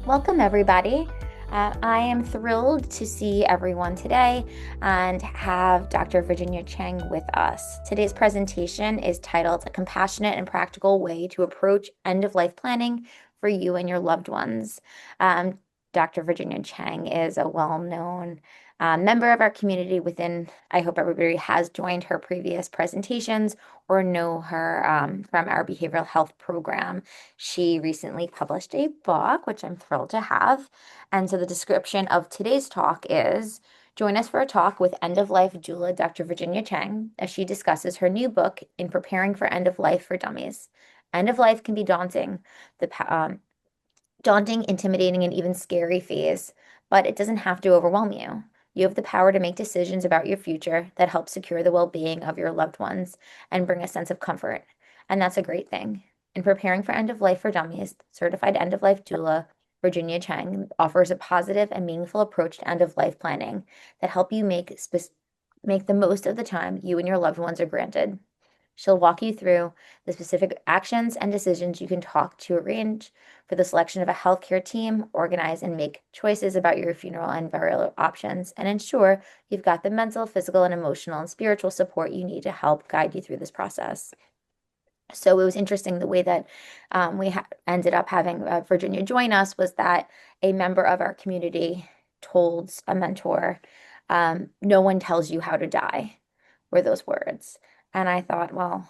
Welcome, everybody. I am thrilled to see everyone today and have Dr. Virginia Chang with us. Today's presentation is titled A Compassionate and Practical Way to Approach End of Life Planning for You and Your Loved Ones. Dr. Virginia Chang is a well known member of our community within, I hope everybody has joined her previous presentations or know her from our behavioral health program. She recently published a book, which I'm thrilled to have. And so the description of today's talk is join us for a talk with end of life doula Dr. Virginia Chang as she discusses her new book in preparing for end of life for dummies. End of life can be daunting, daunting, intimidating, and even scary phase, but it doesn't have to overwhelm you. You have the power to make decisions about your future that help secure the well-being of your loved ones and bring a sense of comfort. And that's a great thing. In preparing for end of life for dummies, certified end of life doula Virginia Chang offers a positive and meaningful approach to end of life planning that help you make the most of the time you and your loved ones are granted. She'll walk you through the specific actions and decisions you can talk to arrange for the selection of a healthcare team, organize and make choices about your funeral and burial options, and ensure you've got the mental, physical, and emotional and spiritual support you need to help guide you through this process. So it was interesting the way that we ended up having Virginia join us was that a member of our community told a mentor, no one tells you how to die, were those words. And I thought, well,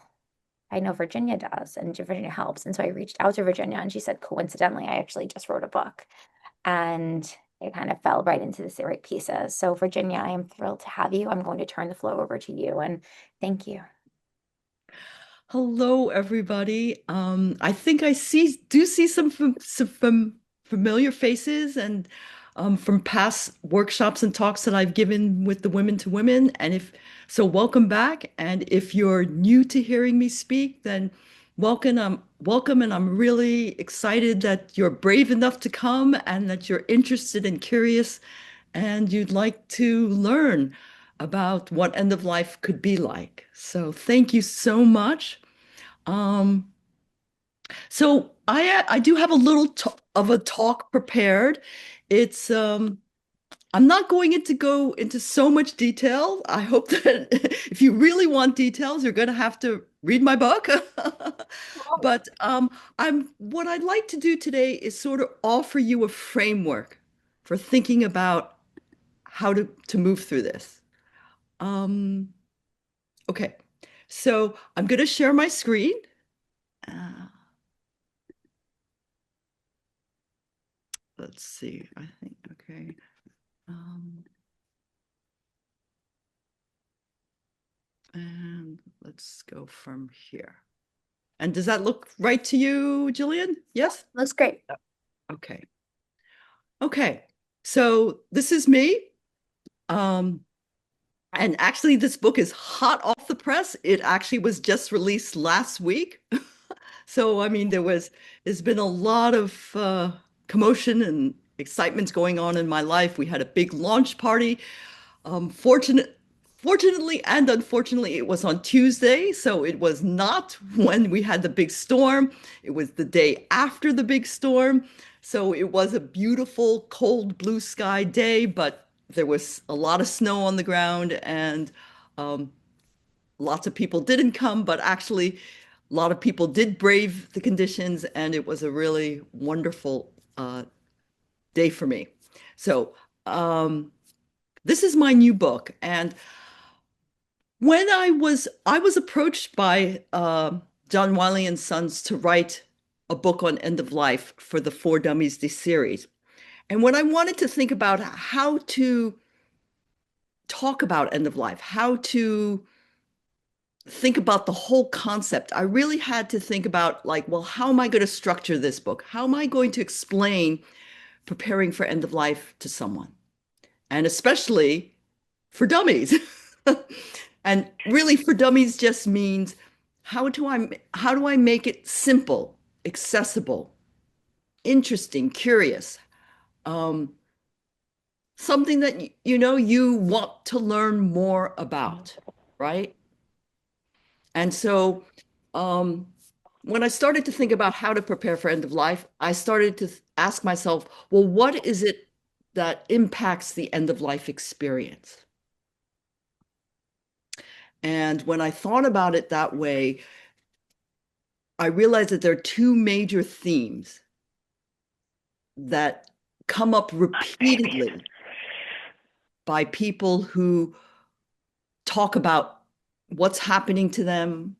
I know Virginia does, and Virginia helps. And so I reached out to Virginia, and she said, coincidentally, I actually just wrote a book. And it kind of fell right into the right pieces. So, Virginia, I am thrilled to have you. I'm going to turn the floor over to you, and thank you. Hello, everybody. I think I do see some familiar faces and from past workshops and talks that I've given with the Women to Women. And if so, welcome back. And if you're new to hearing me speak, then welcome. And I'm really excited that you're brave enough to come and that you're interested and curious and you'd like to learn about what end of life could be like. So thank you so much. Um, so I do have a little t of a talk prepared. It's I'm not going into go into so much detail. I hope that if you really want details, you're going to have to read my book. But I'm what I'd like to do today is sort of offer you a framework for thinking about how to move through this. Um, okay, so I'm going to share my screen. Uh, let's see. I think okay. Um, and let's go from here. And does that look right to you, Jillian? Yes? Looks great. Okay. Okay. So this is me. Um, and actually, this book is hot off the press. It actually was just released last week. So, I mean, there's been a lot of commotion and excitements going on in my life. We had a big launch party. Fortunately and unfortunately, it was on Tuesday, so it was not when we had the big storm. It was the day after the big storm. So it was a beautiful, cold, blue sky day, but there was a lot of snow on the ground, and um, lots of people didn't come, but actually, a lot of people did brave the conditions, and it was a really wonderful day for me. So, um, this is my new book, and when I was approached by John Wiley and Sons to write a book on end of life for the For Dummies the series. And when I wanted to think about how to talk about end of life, how to think about the whole concept, I really had to think about like, well, how am I going to structure this book? How am I going to explain preparing for end of life to someone? And especially for dummies. And really for dummies just means how do I make it simple, accessible, interesting, curious, um, something that you know you want to learn more about, right? And so um, when I started to think about how to prepare for end of life, I started to ask myself, well, what is it that impacts the end of life experience? And when I thought about it that way, I realized that there are two major themes that come up repeatedly by people who talk about what's happening to them,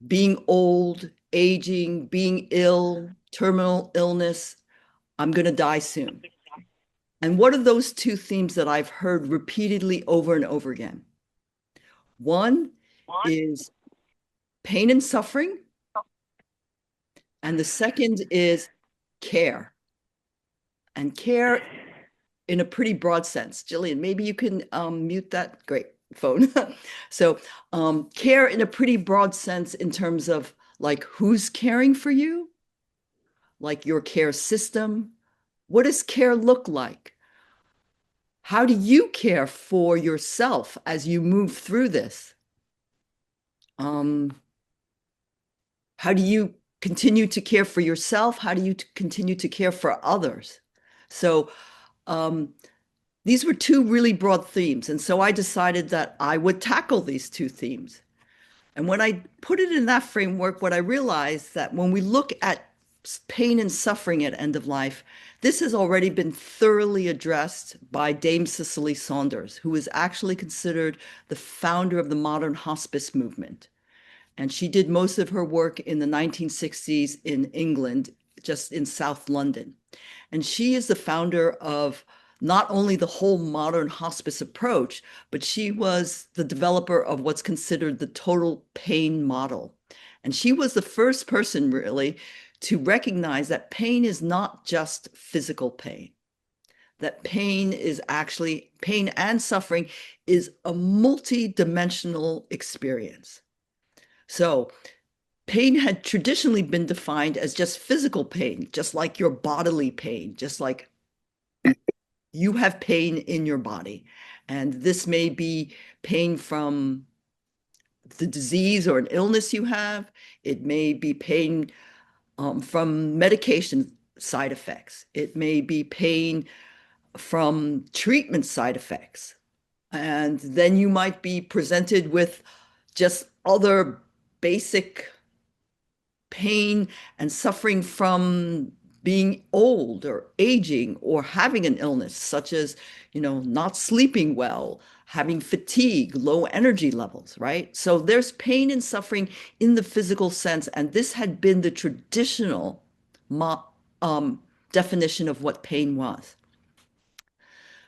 being old, aging, being ill, terminal illness. I'm going to die soon. And what are those two themes that I've heard repeatedly over and over again? One is pain and suffering, and the second is care. And care in a pretty broad sense. Jillian, maybe you can mute that. Great phone. So, care in a pretty broad sense in terms of like who's caring for you, like your care system. What does care look like? How do you care for yourself as you move through this? Um, how do you continue to care for yourself? How do you continue to care for others? So, um, these were two really broad themes. And so I decided that I would tackle these two themes. And when I put it in that framework, what I realized that when we look at pain and suffering at end of life, this has already been thoroughly addressed by Dame Cicely Saunders, who is actually considered the founder of the modern hospice movement. And she did most of her work in the 1960s in England, just in South London. And she is the founder of not only the whole modern hospice approach, but she was the developer of what's considered the total pain model. And she was the first person really to recognize that pain is not just physical pain, that pain is actually pain and suffering is a multi-dimensional experience. So pain had traditionally been defined as just physical pain, just like your bodily pain, just like you have pain in your body. And this may be pain from the disease or an illness you have. It may be pain from medication side effects. It may be pain from treatment side effects. And then you might be presented with just other basic pain and suffering from being old or aging or having an illness, such as, not sleeping well, having fatigue, low energy levels, right? So there's pain and suffering in the physical sense. And this had been the traditional definition of what pain was.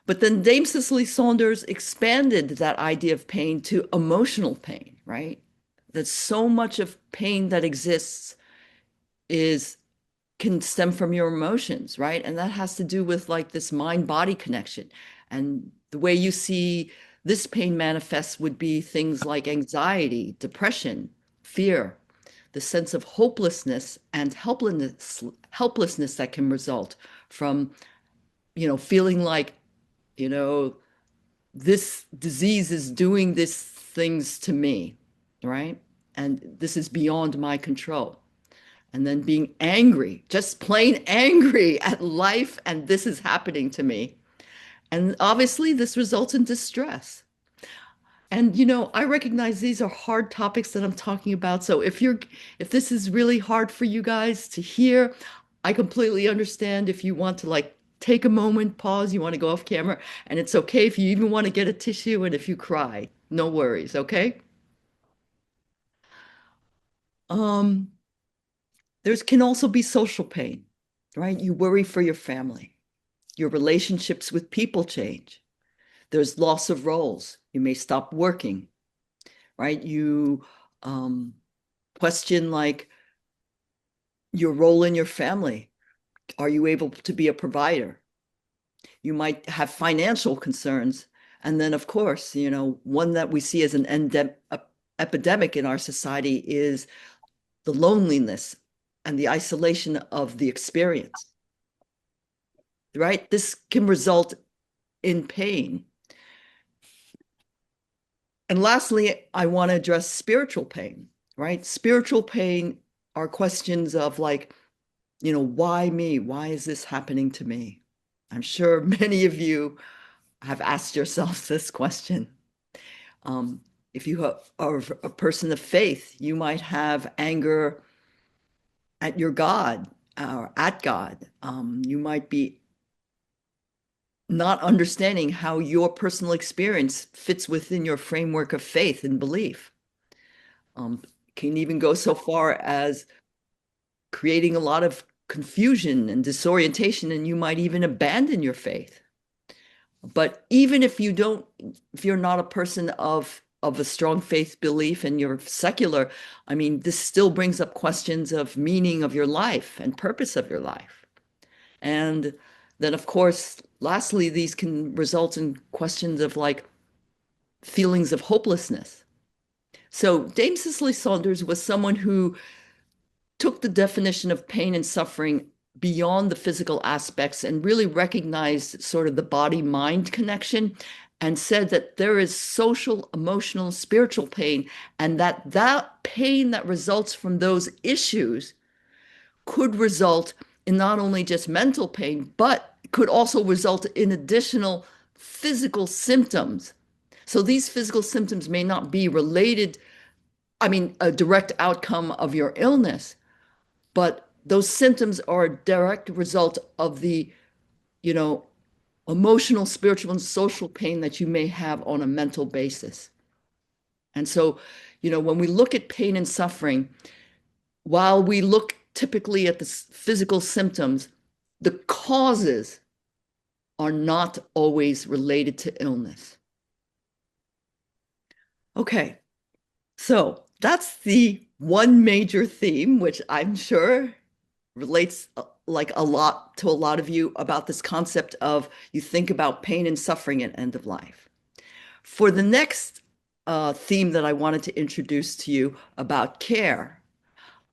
But then Dame Cicely Saunders expanded that idea of pain to emotional pain, right? That so much of pain that exists is can stem from your emotions, right? And that has to do with like this mind-body connection. And the way you see this pain manifests would be things like anxiety, depression, fear, the sense of hopelessness and helplessness that can result from, feeling like, you know, this disease is doing these things to me, right? And this is beyond my control. And then being angry, just plain angry at life, and this is happening to me. And obviously, this results in distress. And I recognize these are hard topics that I'm talking about. So if this is really hard for you guys to hear, I completely understand if you want to like take a moment, pause, you want to go off camera, and it's okay if you even want to get a tissue and if you cry, no worries, okay? Um, there's can also be social pain, right? You worry for your family. Your relationships with people change. There's loss of roles. You may stop working, right? You um, question like your role in your family. Are you able to be a provider? You might have financial concerns. And then, of course, one that we see as an epidemic in our society is the loneliness and the isolation of the experience, right? This can result in pain. And lastly, I want to address spiritual pain, right? Spiritual pain are questions of like, why me? Why is this happening to me? I'm sure many of you have asked yourselves this question. Um, if you are a person of faith, you might have anger at your God or at God. You might be not understanding how your personal experience fits within your framework of faith and belief. Um, can even go so far as creating a lot of confusion and disorientation, and you might even abandon your faith. But even if you don't, if you're not a person of a strong faith belief and you're secular, I mean, this still brings up questions of meaning of your life and purpose of your life. And then, of course, lastly, these can result in questions of like feelings of hopelessness. So Dame Cicely Saunders was someone who took the definition of pain and suffering beyond the physical aspects and really recognized sort of the body-mind connection and said that there is social, emotional, spiritual pain, and that pain that results from those issues could result in not only just mental pain, but could also result in additional physical symptoms. So these physical symptoms may not be related, I mean, a direct outcome of your illness, but those symptoms are a direct result of the, you know, emotional, spiritual, and social pain that you may have on a mental basis. And so, when we look at pain and suffering, while we look typically at the physical symptoms, the causes are not always related to illness. Okay, so that's the one major theme, which I'm sure relates like a lot to a lot of you about this concept of you think about pain and suffering at end of life. For the next theme that I wanted to introduce to you about care,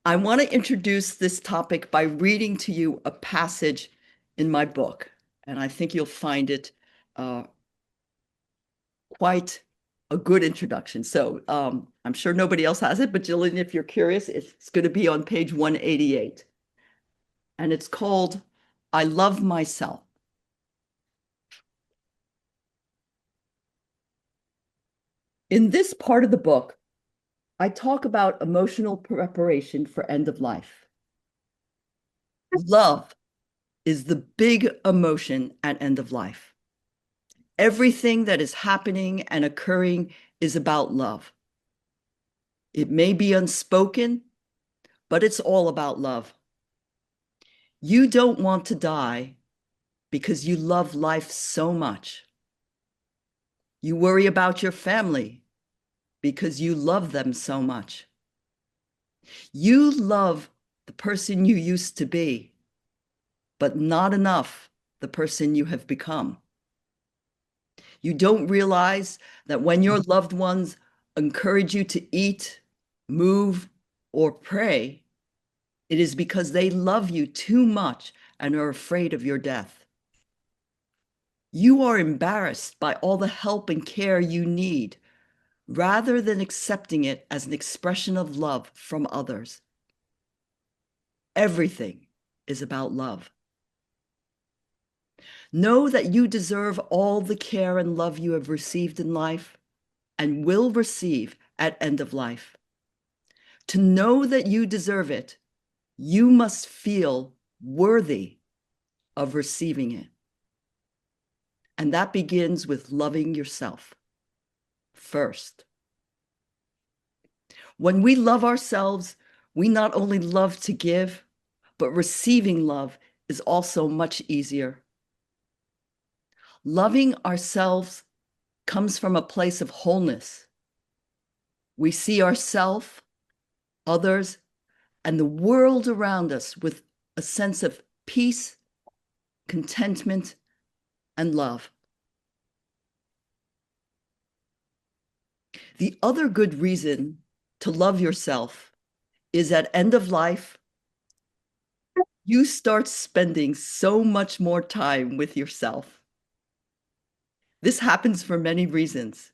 I want to introduce this topic by reading to you a passage in my book, and I think you'll find it uh, quite a good introduction. So I'm sure nobody else has it, but Jillian, if you're curious, it's going to be on page 188. And it's called I Love Myself. In this part of the book, I talk about emotional preparation for end of life. Love is the big emotion at end of life. Everything that is happening and occurring is about love. It may be unspoken, but it's all about love. You don't want to die because you love life so much. You worry about your family because you love them so much. You love the person you used to be, but not enough the person you have become. You don't realize that when your loved ones encourage you to eat, move, or pray, it is because they love you too much and are afraid of your death. You are embarrassed by all the help and care you need, rather than accepting it as an expression of love from others. Everything is about love. Know that you deserve all the care and love you have received in life and will receive at end of life. To know that you deserve it, you must feel worthy of receiving it. And that begins with loving yourself first. When we love ourselves, we not only love to give, but receiving love is also much easier. Loving ourselves comes from a place of wholeness. We see ourselves, others, and the world around us with a sense of peace, contentment, and love. The other good reason to love yourself is at end of life, you start spending so much more time with yourself. This happens for many reasons,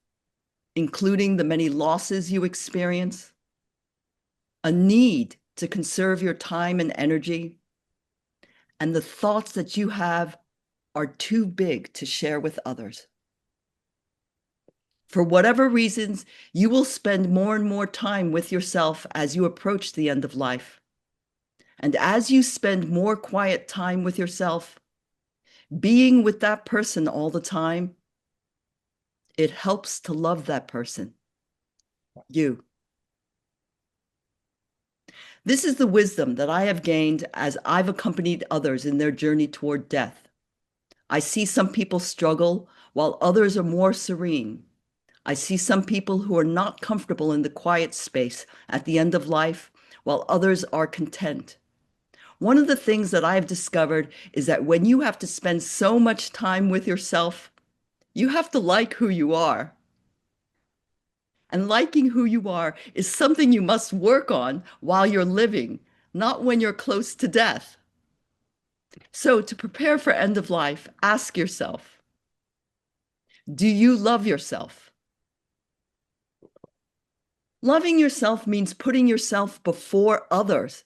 including the many losses you experience, a need to conserve your time and energy, and the thoughts that you have are too big to share with others. For whatever reasons, you will spend more and more time with yourself as you approach the end of life. And as you spend more quiet time with yourself, being with that person all the time, it helps to love that person, you. This is the wisdom that I have gained as I've accompanied others in their journey toward death. I see some people struggle while others are more serene. I see some people who are not comfortable in the quiet space at the end of life, while others are content. One of the things that I've discovered is that when you have to spend so much time with yourself, you have to like who you are. And liking who you are is something you must work on while you're living, not when you're close to death. So, to prepare for end of life, ask yourself, do you love yourself? Loving yourself means putting yourself before others.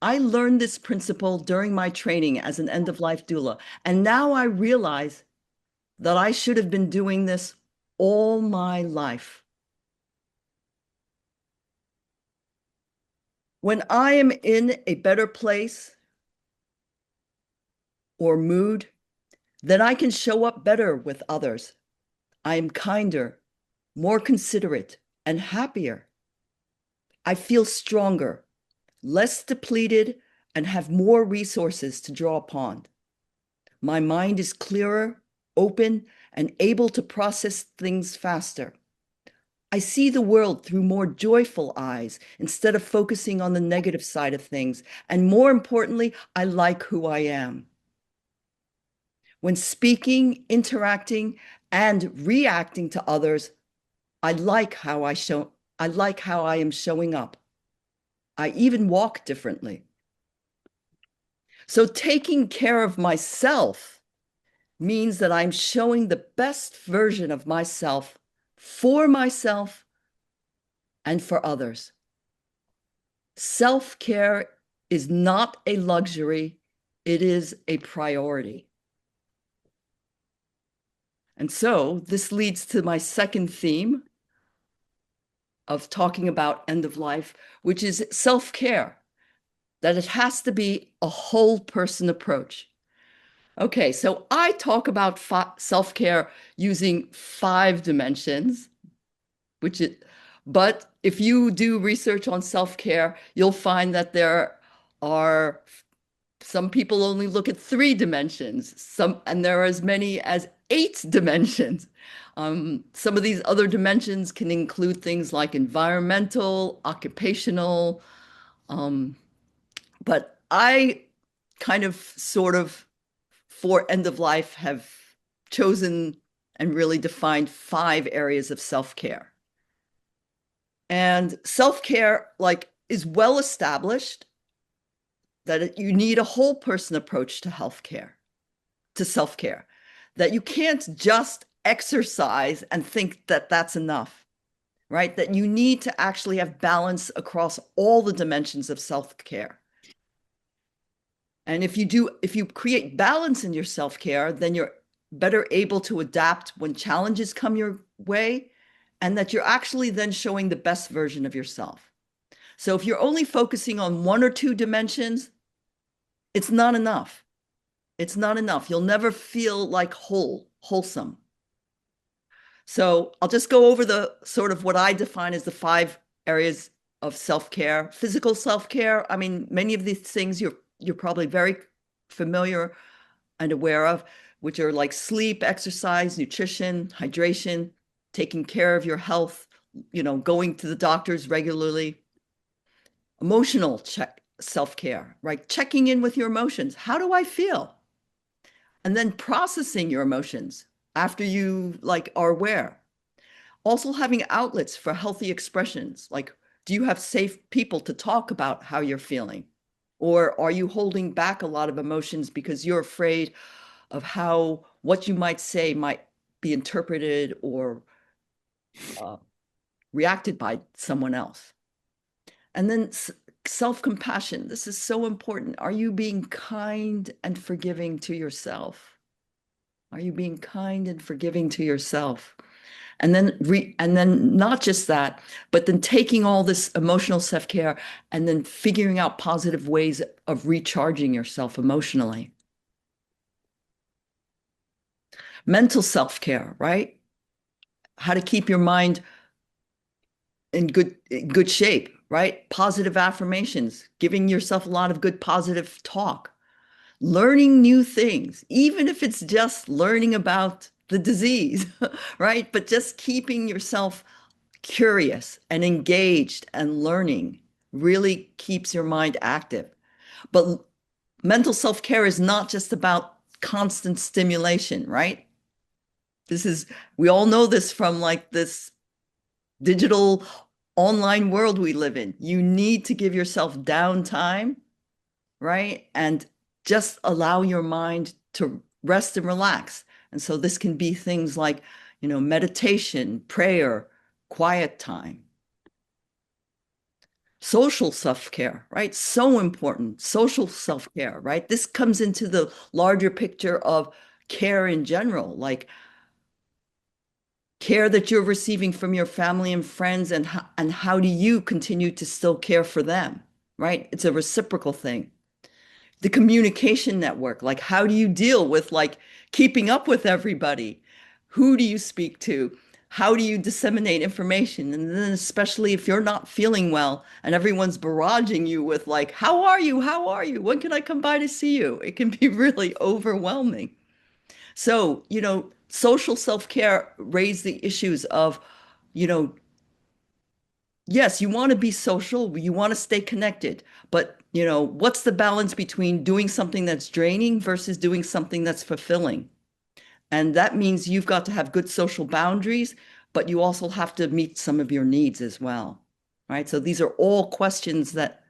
I learned this principle during my training as an end of life doula, and now I realize that I should have been doing this all my life. When I am in a better place or mood, then I can show up better with others. I am kinder, more considerate, and happier. I feel stronger, less depleted, and have more resources to draw upon. My mind is clearer, open, and able to process things faster. I see the world through more joyful eyes instead of focusing on the negative side of things. And more importantly, I like who I am. When speaking, interacting, and reacting to others, I like how I am showing up. I even walk differently. So taking care of myself means that I'm showing the best version of myself for myself and for others. Self-care is not a luxury, it is a priority. And so this leads to my second theme of talking about end of life, which is self-care, that it has to be a whole person approach. Okay, so I talk about self-care using 5 dimensions, which it, but if you do research on self-care, you'll find that there are some people only look at 3 dimensions, and there are as many as 8 dimensions. Some of these other dimensions can include things like environmental, occupational, um, but I kind of sort of for end of life have chosen and really defined 5 areas of self-care. And self-care like is well established that you need a whole person approach to healthcare, to self-care, that you can't just exercise and think that that's enough, right? That you need to actually have balance across all the dimensions of self-care. And if you create balance in your self-care, then you're better able to adapt when challenges come your way, and that you're actually then showing the best version of yourself. So if you're only focusing on 1 or 2 dimensions, it's not enough. It's not enough. You'll never feel like wholesome. So I'll just go over the sort of what I define as the 5 areas of self-care. Physical self-care. I mean, many of these things you're probably very familiar and aware of, which are like sleep, exercise, nutrition, hydration, taking care of your health, going to the doctors regularly. Emotional self-care, right? Checking in with your emotions. How do I feel? And then processing your emotions after you like are aware. Also having outlets for healthy expressions. Like, do you have safe people to talk about how you're feeling? Or are you holding back a lot of emotions because you're afraid of how what you might say might be interpreted or reacted by someone else? And then self-compassion. This is so important. Are you being kind and forgiving to yourself? Are you being kind and forgiving to yourself? And then not just that, but then taking all this emotional self-care and then figuring out positive ways of recharging yourself emotionally. Mental self-care, right? How to keep your mind in good shape, right? Positive affirmations, giving yourself a lot of good positive talk, learning new things, even if it's just learning about the disease, right? But just keeping yourself curious and engaged and learning really keeps your mind active. But mental self-care is not just about constant stimulation, right? This is, we all know this from like this digital online world we live in. You need to give yourself downtime, right? And just allow your mind to rest and relax. And so this can be things like, meditation, prayer, quiet time. Social self-care, right? So important. Social self-care, right? This comes into the larger picture of care in general, like care that you're receiving from your family and friends, and how do you continue to still care for them, right? It's a reciprocal thing. The communication network, like how do you deal with like keeping up with everybody? Who do you speak to? How do you disseminate information? And then especially if you're not feeling well and everyone's barraging you with like, how are you? How are you? When can I come by to see you? It can be really overwhelming. So, social self-care raised the issues of, you know, yes, you want to be social, you want to stay connected, but what's the balance between doing something that's draining versus doing something that's fulfilling? And that means you've got to have good social boundaries, but you also have to meet some of your needs as well, right? So these are all questions that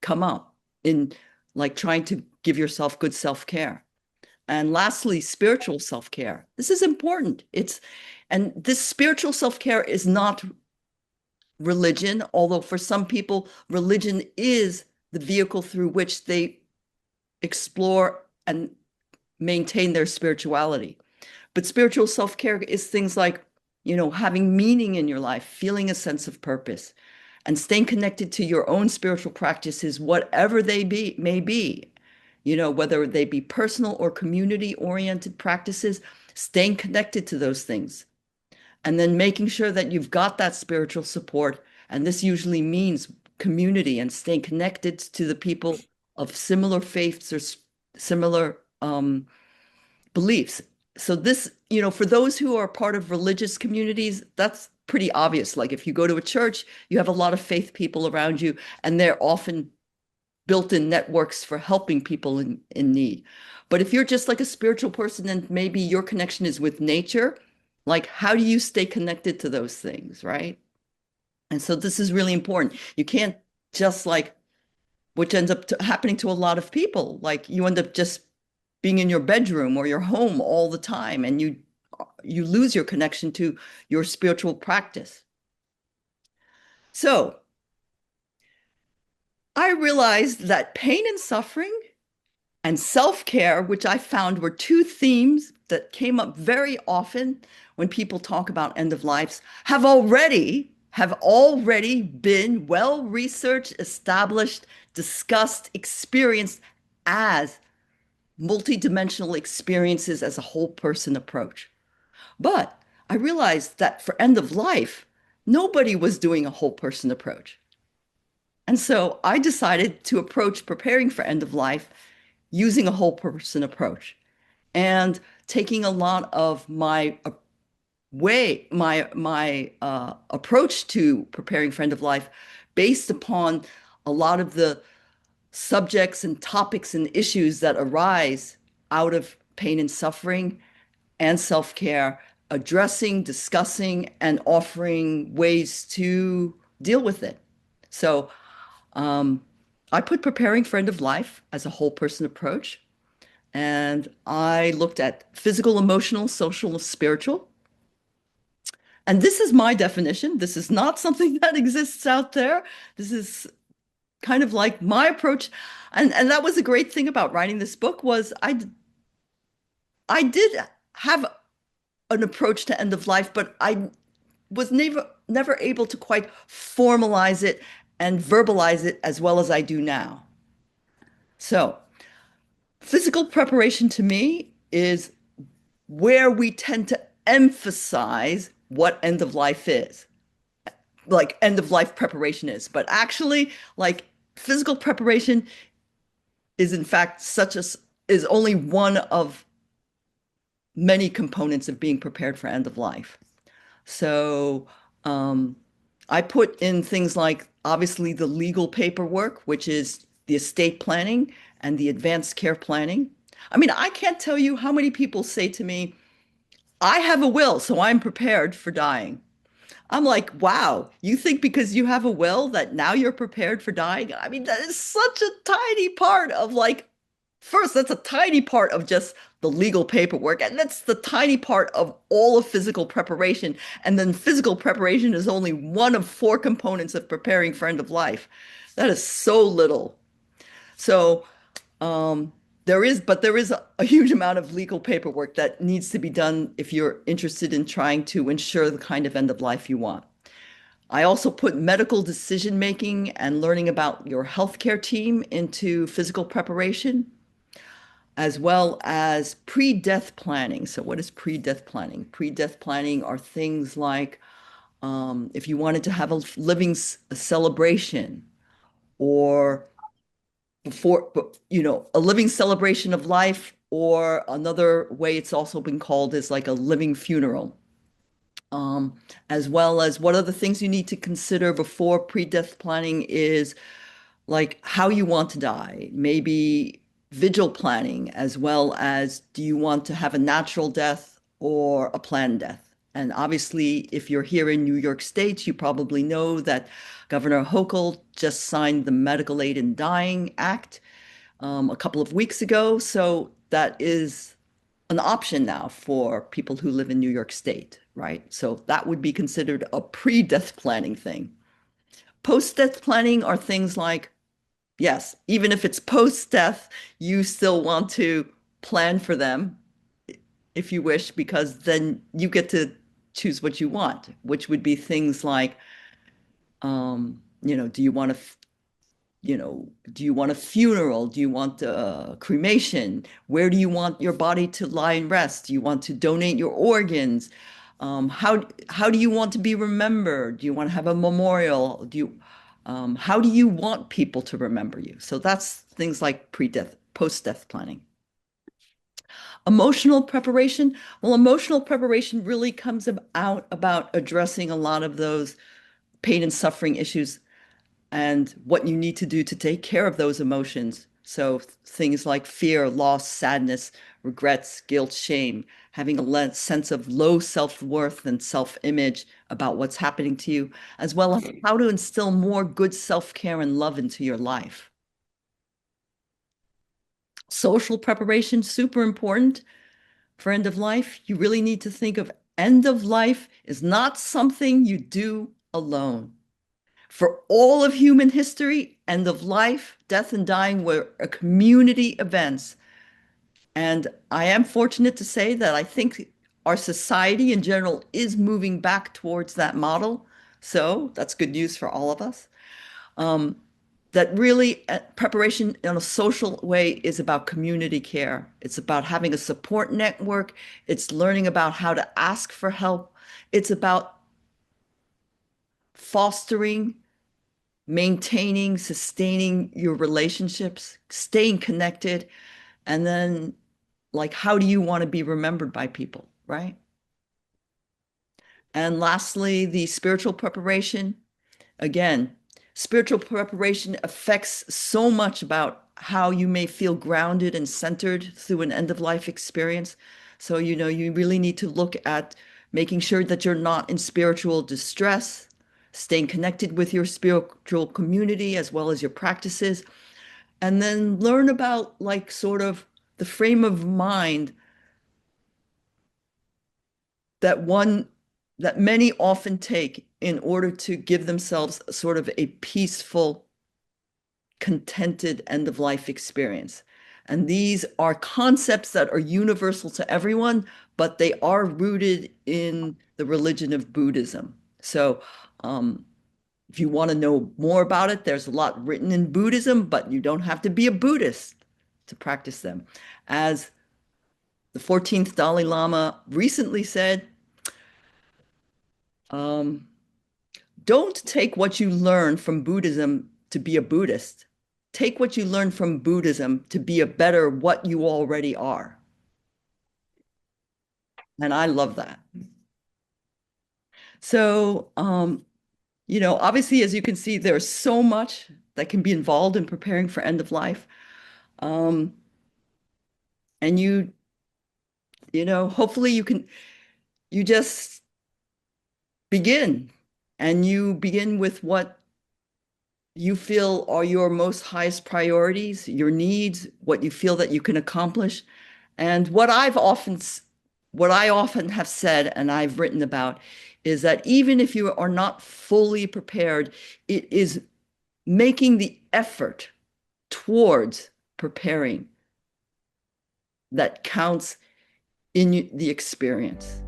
come up in like trying to give yourself good self-care. And lastly, spiritual self-care. This is important. And this spiritual self-care is not religion, although for some people, religion is the vehicle through which they explore and maintain their spirituality. But spiritual self-care is things like, having meaning in your life, feeling a sense of purpose, and staying connected to your own spiritual practices, whatever they may be, whether they be personal or community-oriented practices, staying connected to those things and then making sure that you've got that spiritual support. And this usually means community and staying connected to the people of similar faiths or similar beliefs. So this, for those who are part of religious communities, that's pretty obvious. Like if you go to a church, you have a lot of faith people around you, and they're often built-in networks for helping people in need. But if you're just like a spiritual person and maybe your connection is with nature, like how do you stay connected to those things, right? And so this is really important. You can't just like, which ends up happening to a lot of people, like you end up just being in your bedroom or your home all the time, and you lose your connection to your spiritual practice. So I realized that pain and suffering and self-care, which I found were two themes that came up very often when people talk about end of lives, have already been well researched, established, discussed, experienced as multidimensional experiences as a whole person approach. But I realized that for end of life, nobody was doing a whole person approach. And so I decided to approach preparing for end of life using a whole person approach and taking a lot of my approach to preparing for end of life based upon a lot of the subjects and topics and issues that arise out of pain and suffering and self-care, addressing, discussing, and offering ways to deal with it. So um, I put preparing for end of life as a whole person approach. And I looked at physical, emotional, social, spiritual. And this is my definition. This is not something that exists out there. This is kind of like my approach. And that was a great thing about writing this book was I did have an approach to end of life, but I was never able to quite formalize it and verbalize it as well as I do now. So, physical preparation to me is where we tend to emphasize what end of life is, like end of life preparation is. But actually, like physical preparation is in fact is only one of many components of being prepared for end of life. So um, I put in things like obviously the legal paperwork, which is the estate planning and the advanced care planning. I mean, I can't tell you how many people say to me, I have a will, so I'm prepared for dying. I'm like, wow, you think because you have a will that now you're prepared for dying? I mean, that is such a tiny part of like, first, that's a tiny part of just the legal paperwork. And that's the tiny part of all of physical preparation. And then physical preparation is only one of four components of preparing for end of life. That is so little. So um, there is a huge amount of legal paperwork that needs to be done if you're interested in trying to ensure the kind of end of life you want. I also put medical decision making and learning about your healthcare team into physical preparation, as well as pre-death planning. So, what is pre-death planning? Pre-death planning are things like if you wanted to have a living celebration or before, a living celebration of life, or another way it's also been called is like a living funeral. Um, as well as what are the things you need to consider before pre-death planning is like how you want to die, maybe vigil planning, as well as do you want to have a natural death or a planned death? And obviously, if you're here in New York State, you probably know that Governor Hochul just signed the Medical Aid in Dying Act a couple of weeks ago. So that is an option now for people who live in New York State, right? So that would be considered a pre-death planning thing. Post-death planning are things like, yes, even if it's post-death, you still want to plan for them if you wish, because then you get to choose what you want, which would be things like, do you want to do you want a funeral? Do you want a cremation? Where do you want your body to lie and rest? Do you want to donate your organs? How do you want to be remembered? Do you want to have a memorial? How do you want people to remember you? So that's things like pre-death, post-death planning. Emotional preparation. Well, emotional preparation really comes out about addressing a lot of those pain and suffering issues and what you need to do to take care of those emotions. So things like fear, loss, sadness, regrets, guilt, shame, having a sense of low self-worth and self-image about what's happening to you, as well as how to instill more good self-care and love into your life. Social preparation, super important for end of life. You really need to think of end of life is not something you do alone. For all of human history, end of life, death, and dying were a community events. And I am fortunate to say that I think our society in general is moving back towards that model. So that's good news for all of us. Um, that really preparation in a social way is about community care. It's about having a support network. It's learning about how to ask for help. It's about fostering, maintaining, sustaining your relationships, staying connected, and then like how do you want to be remembered by people, right? And lastly, the spiritual preparation. Again, spiritual preparation affects so much about how you may feel grounded and centered through an end of life experience. So, you really need to look at making sure that you're not in spiritual distress, staying connected with your spiritual community as well as your practices, and then learn about like sort of the frame of mind that one that many often take in order to give themselves sort of a peaceful, contented end of life experience. And these are concepts that are universal to everyone, but they are rooted in the religion of Buddhism. So, if you want to know more about it, there's a lot written in Buddhism, but you don't have to be a Buddhist to practice them. As the 14th Dalai Lama recently said, um, don't take what you learn from Buddhism to be a Buddhist. Take what you learn from Buddhism to be a better what you already are. And I love that. So, obviously, as you can see, there's so much that can be involved in preparing for end of life. Um, and hopefully you just begin and you begin with what you feel are your most highest priorities, your needs, what you feel that you can accomplish. And what I often have said and I've written about is that even if you are not fully prepared, it is making the effort towards preparing that counts in the experience.